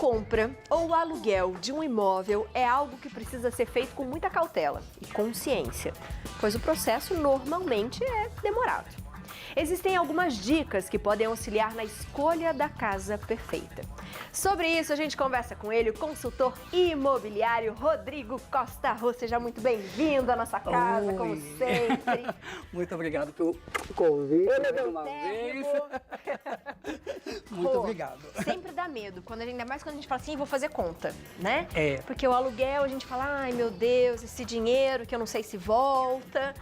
compra ou aluguel de um imóvel é algo que precisa ser feito com muita cautela e consciência, pois o processo normalmente é demorado. Existem algumas dicas que podem auxiliar na escolha da casa perfeita. Sobre isso, a gente conversa com ele, o consultor imobiliário Rodrigo Costa Ro. Seja muito bem-vindo à nossa casa, Oi. como sempre. Muito obrigado pelo convite mais meu uma vez. Pô, obrigado. Sempre dá medo, ainda mais quando a gente fala assim, vou fazer conta, né? É. Porque o aluguel, a gente fala, ai meu Deus, esse dinheiro que eu não sei se volta.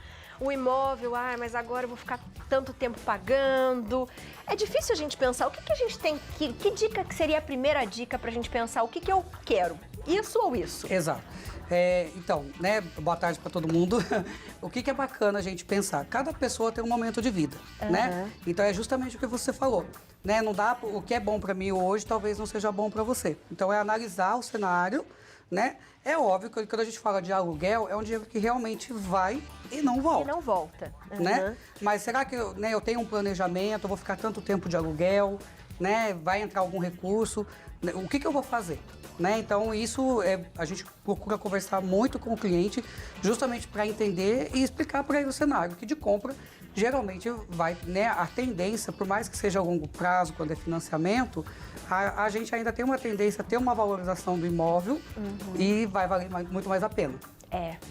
O imóvel, mas agora eu vou ficar tanto tempo pagando. É difícil a gente pensar, o que que a gente tem que dica que seria a primeira dica pra gente pensar, o que que eu quero? Isso ou isso? Exato. Então, né, boa tarde para todo mundo. O que é bacana a gente pensar? Cada pessoa tem um momento de vida, né? Então é justamente o que você falou, né? Não dá, o que é bom para mim hoje talvez não seja bom para você. Então é analisar o cenário, né? É óbvio que quando a gente fala de aluguel, é um dinheiro que realmente vai e não volta. E não volta. Né? Mas será que eu tenho um planejamento, eu vou ficar tanto tempo de aluguel, né? Vai entrar algum recurso, né? O que eu vou fazer? Né? Então isso a gente procura conversar muito com o cliente justamente para entender e explicar para ele o cenário, que de compra geralmente vai, né, a tendência, por mais que seja a longo prazo, quando é financiamento, a gente ainda tem uma tendência a ter uma valorização do imóvel e vai valer muito mais a pena.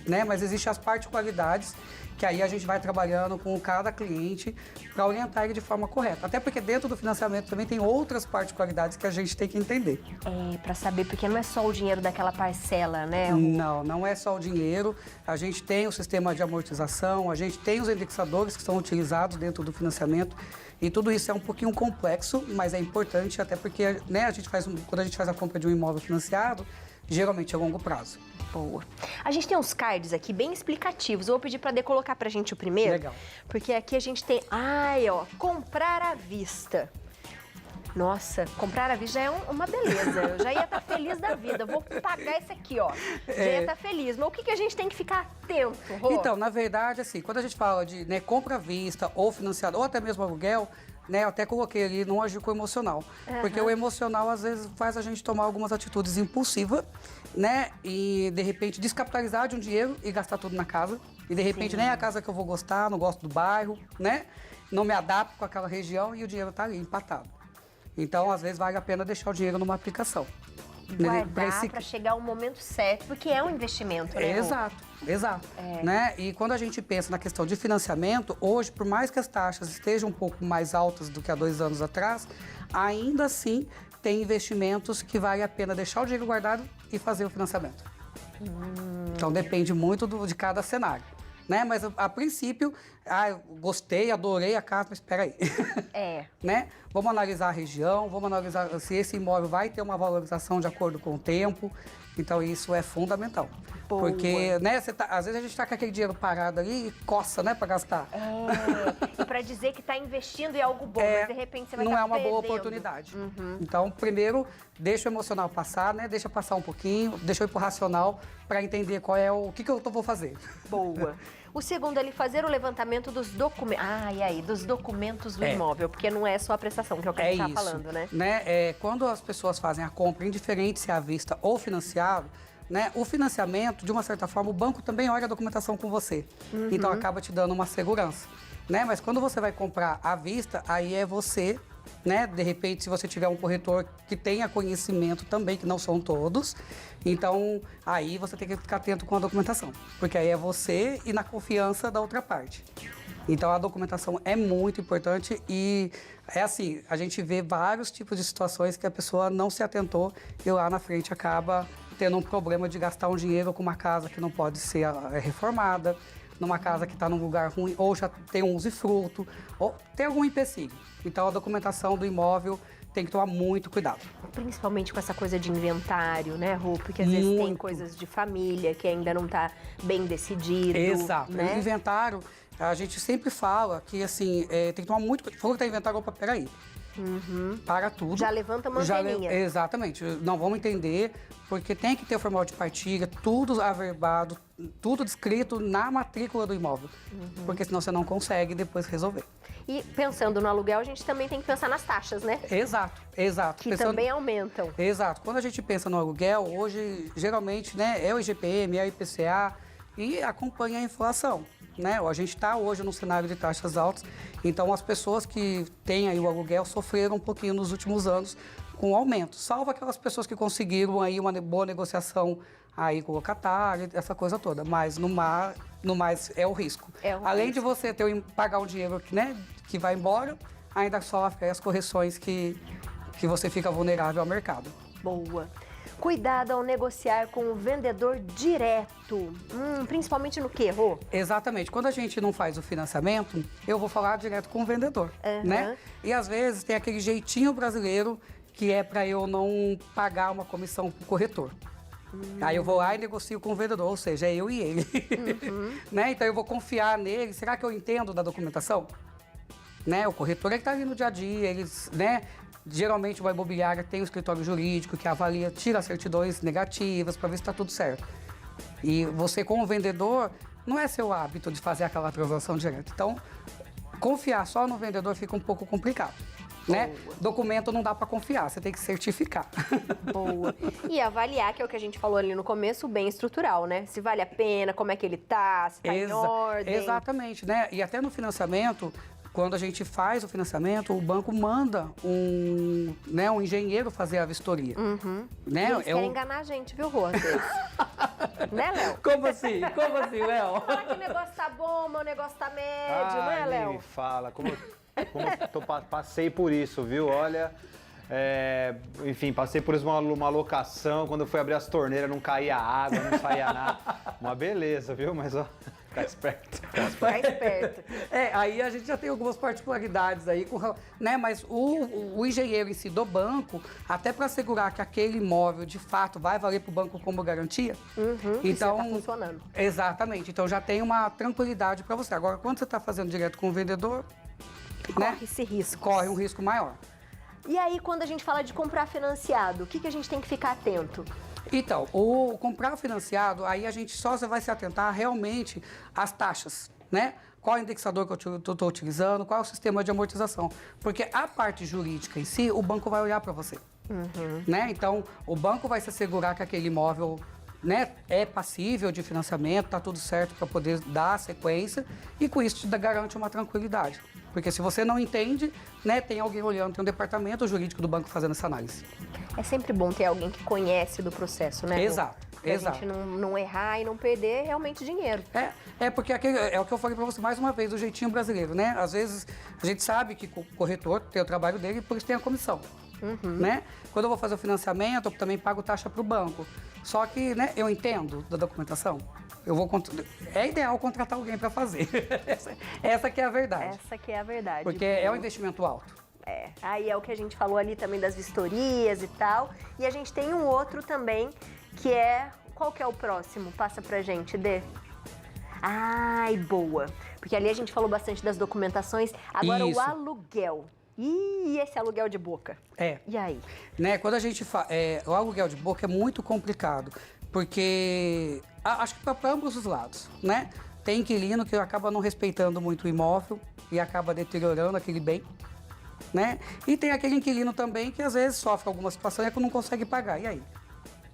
Né? Mas existem as particularidades que aí a gente vai trabalhando com cada cliente para orientar ele de forma correta. Até porque dentro do financiamento também tem outras particularidades que a gente tem que entender. Para saber, porque não é só o dinheiro daquela parcela, né? Não é só o dinheiro. A gente tem o sistema de amortização, a gente tem os indexadores que são utilizados dentro do financiamento. E tudo isso é um pouquinho complexo, mas é importante até porque, né, quando a gente faz a compra de um imóvel financiado, geralmente é a longo prazo. Boa. A gente tem uns cards aqui bem explicativos. Eu vou pedir para Dê colocar pra gente o primeiro. Legal. Porque aqui a gente tem, comprar à vista. Nossa, comprar à vista já é uma beleza. Eu já ia estar feliz da vida. Vou pagar esse aqui, ó. Já ia estar feliz. Mas o que a gente tem que ficar atento, Rô? Então, na verdade, assim, quando a gente fala de, né, compra à vista ou financiado ou até mesmo aluguel, né, eu até coloquei ali, não agir com o emocional. Porque o emocional, às vezes, faz a gente tomar algumas atitudes impulsivas, né? E, de repente, descapitalizar de um dinheiro e gastar tudo na casa. E, de repente, nem é a casa que eu vou gostar, não gosto do bairro, né? Não me adapto com aquela região e o dinheiro tá ali, empatado. Então, às vezes, vale a pena deixar o dinheiro numa aplicação. Guardar para chegar o momento certo, porque é um investimento, né? Exato. Né? E quando a gente pensa na questão de financiamento, hoje, por mais que as taxas estejam um pouco mais altas do que há 2 anos atrás, ainda assim tem investimentos que vale a pena deixar o dinheiro guardado e fazer o financiamento. Então depende muito de cada cenário. Né? Mas a princípio, eu gostei, adorei a casa, mas espera aí. Né? Vamos analisar a região, vamos analisar se esse imóvel vai ter uma valorização de acordo com o tempo. Então isso é fundamental. Boa. Porque, né, às vezes a gente está com aquele dinheiro parado ali e coça, né, para gastar. E para dizer que está investindo em algo bom, mas de repente você vai não estar é uma perdendo. boa oportunidade. Então, primeiro, deixa o emocional passar, né? Deixa passar um pouquinho, deixa eu ir pro racional para entender o que eu vou fazer. Boa. O segundo ali, fazer o levantamento dos documentos. Dos documentos do imóvel, porque não é só a prestação, que é o que a gente tá falando, né? Quando as pessoas fazem a compra, indiferente se é à vista ou financiado, né? O financiamento, de uma certa forma, o banco também olha a documentação com você. Então acaba te dando uma segurança. Né? Mas quando você vai comprar à vista, aí é você, né? De repente, se você tiver um corretor que tenha conhecimento também, que não são todos, então aí você tem que ficar atento com a documentação, porque aí é você e na confiança da outra parte. Então a documentação é muito importante e é assim, a gente vê vários tipos de situações que a pessoa não se atentou e lá na frente acaba tendo um problema de gastar um dinheiro com uma casa que não pode ser reformada, numa casa que está num lugar ruim, ou já tem um usufruto, ou tem algum empecilho. Então a documentação do imóvel tem que tomar muito cuidado. Principalmente com essa coisa de inventário, né, Rô? Porque às vezes tem coisas de família que ainda não está bem decidido. Exato. Né? O inventário, a gente sempre fala que assim, tem que tomar muito cuidado. Falou que tá inventário, opa, peraí. Para tudo. Já levanta a mantelinha. Exatamente. Não vamos entender, porque tem que ter o formal de partilha, tudo averbado, tudo descrito na matrícula do imóvel. Porque senão você não consegue depois resolver. E pensando no aluguel, a gente também tem que pensar nas taxas, né? Exato, exato. Que também aumentam. Exato. Quando a gente pensa no aluguel, hoje, geralmente, né, é o IGPM, é o IPCA e acompanha a inflação, né? A gente está hoje num cenário de taxas altas, então as pessoas que têm aí o aluguel sofreram um pouquinho nos últimos anos com o aumento, salvo aquelas pessoas que conseguiram aí uma boa negociação aí com o locatário, essa coisa toda, mas no mais é o risco. Além de você pagar um dinheiro né, que vai embora, ainda sofre as correções que você fica vulnerável ao mercado. Boa. Cuidado ao negociar com o vendedor direto, principalmente no quê, Rô? Exatamente. Quando a gente não faz o financiamento, eu vou falar direto com o vendedor, né? E às vezes tem aquele jeitinho brasileiro que é para eu não pagar uma comissão para o corretor. Aí eu vou lá e negocio com o vendedor, ou seja, é eu e ele. Né? Então eu vou confiar nele. Será que eu entendo da documentação? Né? O corretor é que está ali no dia a dia, eles, né? Geralmente uma imobiliária tem um escritório jurídico que avalia, tira as certidões negativas para ver se está tudo certo. E você, como vendedor, não é seu hábito de fazer aquela transação direta. Então, confiar só no vendedor fica um pouco complicado. Né? Documento não dá para confiar, você tem que certificar. Boa. E avaliar, que é o que a gente falou ali no começo, o bem estrutural, né? Se vale a pena, como é que ele tá, se tá em ordem. Exatamente, né? E até no financiamento, quando a gente faz o financiamento, o banco manda um engenheiro fazer a vistoria. Né? E eles querem enganar a gente, viu, Rô? Né, Léo? Como assim? Como assim, Léo? Fala que o negócio tá bom, meu negócio tá médio, né, Léo? Nem me fala. Como passei por isso, viu? Olha, enfim, passei por isso uma locação, quando eu fui abrir as torneiras não caía água, não saía nada. Uma beleza, viu? Mas, ó, fica esperto. Fica esperto. Aí a gente já tem algumas particularidades aí, né? Mas o engenheiro em si do banco, até para assegurar que aquele imóvel de fato vai valer para o banco como garantia. Então, tá funcionando. Exatamente. Então já tem uma tranquilidade para você. Agora, quando você está fazendo direto com o vendedor, corre esse risco. Corre um risco maior. E aí, quando a gente fala de comprar financiado, o que a gente tem que ficar atento? Então, o comprar financiado, aí a gente só vai se atentar realmente às taxas, né? Qual é o indexador que eu estou utilizando, qual é o sistema de amortização. Porque a parte jurídica em si, o banco vai olhar para você. Né? Então, o banco vai se assegurar que aquele imóvel, né, é passível de financiamento, está tudo certo para poder dar a sequência e com isso te garante uma tranquilidade. Porque se você não entende, né, tem alguém olhando, tem um departamento jurídico do banco fazendo essa análise. É sempre bom ter alguém que conhece do processo, né? Exato. Pra gente não errar e não perder realmente dinheiro. Porque é o que eu falei para você mais uma vez, o jeitinho brasileiro, né? Às vezes a gente sabe que o corretor tem o trabalho dele e por isso tem a comissão. Né? Quando eu vou fazer o financiamento, eu também pago taxa para o banco. Só que, né, eu entendo da documentação. É ideal contratar alguém para fazer. Essa que é a verdade. Essa que é a verdade. Porque é um investimento alto. Aí é o que a gente falou ali também das vistorias e tal. E a gente tem um outro também, que é... Qual que é o próximo? Passa pra gente, Dê. Ai, boa. Porque ali a gente falou bastante das documentações. Agora Isso. o aluguel. E esse aluguel de boca? E aí? Né, quando a gente o aluguel de boca é muito complicado, porque acho que para ambos os lados, né? Tem inquilino que acaba não respeitando muito o imóvel e acaba deteriorando aquele bem, né? E tem aquele inquilino também que às vezes sofre alguma situação e é que não consegue pagar. E aí?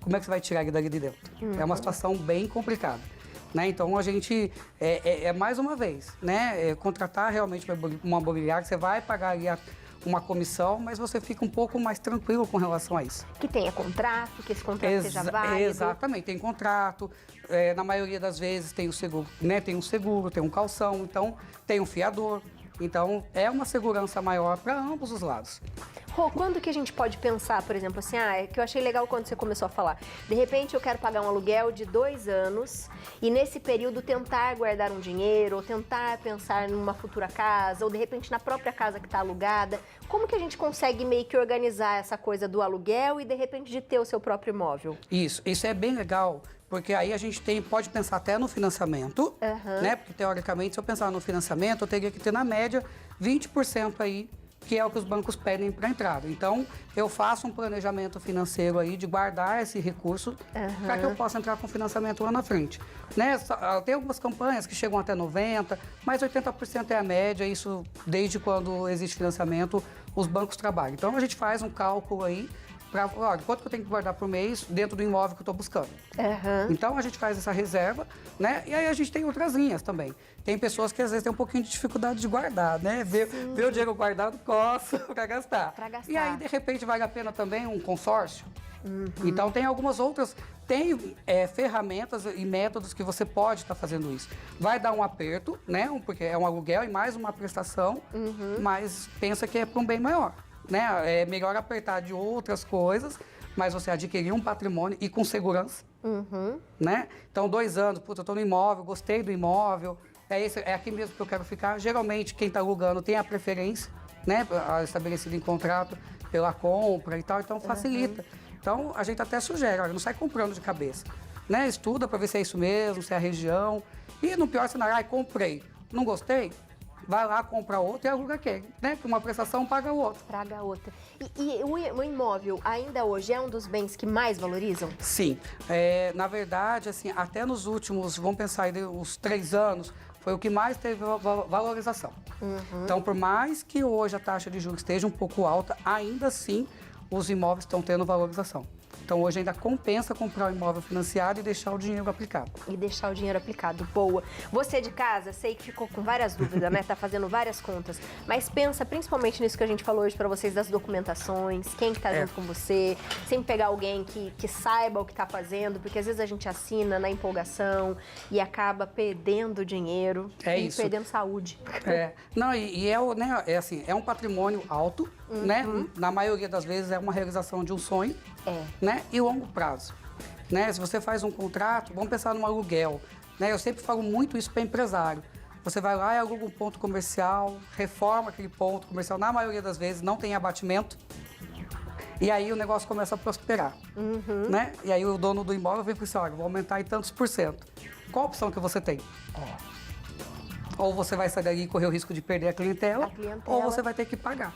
Como é que você vai tirar ele dali de dentro? É uma situação bem complicada. Né? Então, a gente, mais uma vez, né? Contratar realmente uma imobiliária, você vai pagar ali uma comissão, mas você fica um pouco mais tranquilo com relação a isso. Que tenha contrato, que esse contrato seja válido. Exatamente, tem contrato, na maioria das vezes tem o seguro, né? Tem um seguro, tem um calção, então tem um fiador. Então, é uma segurança maior para ambos os lados. Rô, quando que a gente pode pensar, por exemplo, assim, que eu achei legal quando você começou a falar, de repente eu quero pagar um aluguel de 2 anos e nesse período tentar guardar um dinheiro, ou tentar pensar numa futura casa, ou de repente na própria casa que está alugada. Como que a gente consegue meio que organizar essa coisa do aluguel e de repente de ter o seu próprio imóvel? Isso é bem legal, porque aí a gente pode pensar até no financiamento, né? Porque teoricamente, se eu pensar no financiamento, eu teria que ter na média 20% aí que é o que os bancos pedem para entrada. Então, eu faço um planejamento financeiro aí de guardar esse recurso para que eu possa entrar com financiamento lá na frente. Né? Tem algumas campanhas que chegam até 90%, mas 80% é a média, isso desde quando existe financiamento, os bancos trabalham. Então, a gente faz um cálculo aí para, olha, quanto que eu tenho que guardar por mês dentro do imóvel que eu estou buscando. Então, a gente faz essa reserva, né? E aí a gente tem outras linhas também. Tem pessoas que às vezes têm um pouquinho de dificuldade de guardar, né? Ver o dinheiro guardado, coça para gastar. E aí, de repente, vale a pena também um consórcio. Então, tem algumas outras, tem ferramentas e métodos que você pode estar fazendo isso. Vai dar um aperto, né? Porque é um aluguel e mais uma prestação, mas pensa que é para um bem maior. Né? É melhor apertar de outras coisas, mas você adquirir um patrimônio e com segurança. Né? Então, 2 anos, puta, eu estou no imóvel, gostei do imóvel, é aqui mesmo que eu quero ficar. Geralmente, quem está alugando tem a preferência, né, estabelecida em contrato pela compra e tal, então facilita. Então, a gente até sugere, olha, não sai comprando de cabeça. Né? Estuda para ver se é isso mesmo, se é a região. E no pior cenário, comprei, não gostei? Vai lá, compra outro e aluga aquele, né? Porque uma prestação paga o outro. Paga a outra. E o imóvel ainda hoje é um dos bens que mais valorizam? Sim. Na verdade, assim, até nos últimos, vamos pensar aí, uns 3 anos, foi o que mais teve valorização. Então, por mais que hoje a taxa de juros esteja um pouco alta, ainda assim os imóveis estão tendo valorização. Então, hoje ainda compensa comprar um imóvel financiado e deixar o dinheiro aplicado. E deixar o dinheiro aplicado, boa. Você de casa, sei que ficou com várias dúvidas, né? Tá fazendo várias contas. Mas pensa principalmente nisso que a gente falou hoje pra vocês, das documentações, quem que tá junto com você. Sempre pegar alguém que saiba o que tá fazendo, porque às vezes a gente assina na empolgação e acaba perdendo dinheiro e isso. perdendo saúde. Não, assim, é um patrimônio alto, né? Na maioria das vezes é uma realização de um sonho. Né? E longo prazo. Né? Se você faz um contrato, vamos pensar num aluguel. Né? Eu sempre falo muito isso para empresário. Você vai lá e aluga um ponto comercial, reforma aquele ponto comercial. Na maioria das vezes não tem abatimento. E aí o negócio começa a prosperar. Né? E aí o dono do imóvel vem e fala assim, olha, vou aumentar em tantos %. Qual a opção que você tem? Ou você vai sair dali e correr o risco de perder a clientela, ou você vai ter que pagar.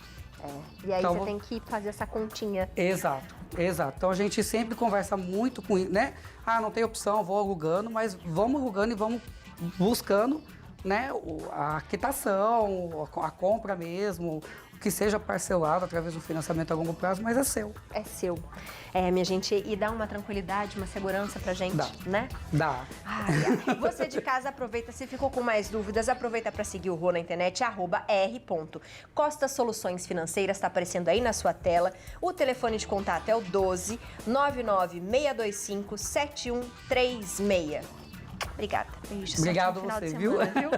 E aí então, você tem que fazer essa continha. Exato. Então a gente sempre conversa muito com isso, né? Ah, não tem opção, vou alugando, mas vamos alugando e vamos buscando, né, a quitação, a compra mesmo, que seja parcelado através do financiamento a longo prazo, mas é seu. É seu. Minha gente, e dá uma tranquilidade, uma segurança pra gente, né? Dá. Você de casa, aproveita, se ficou com mais dúvidas, aproveita para seguir o Rô na internet, @r.Costa Soluções Financeiras, tá aparecendo aí na sua tela. O telefone de contato é o 12 99625 7136. Obrigada. Beijo. Obrigado Final você, de viu? semana, viu?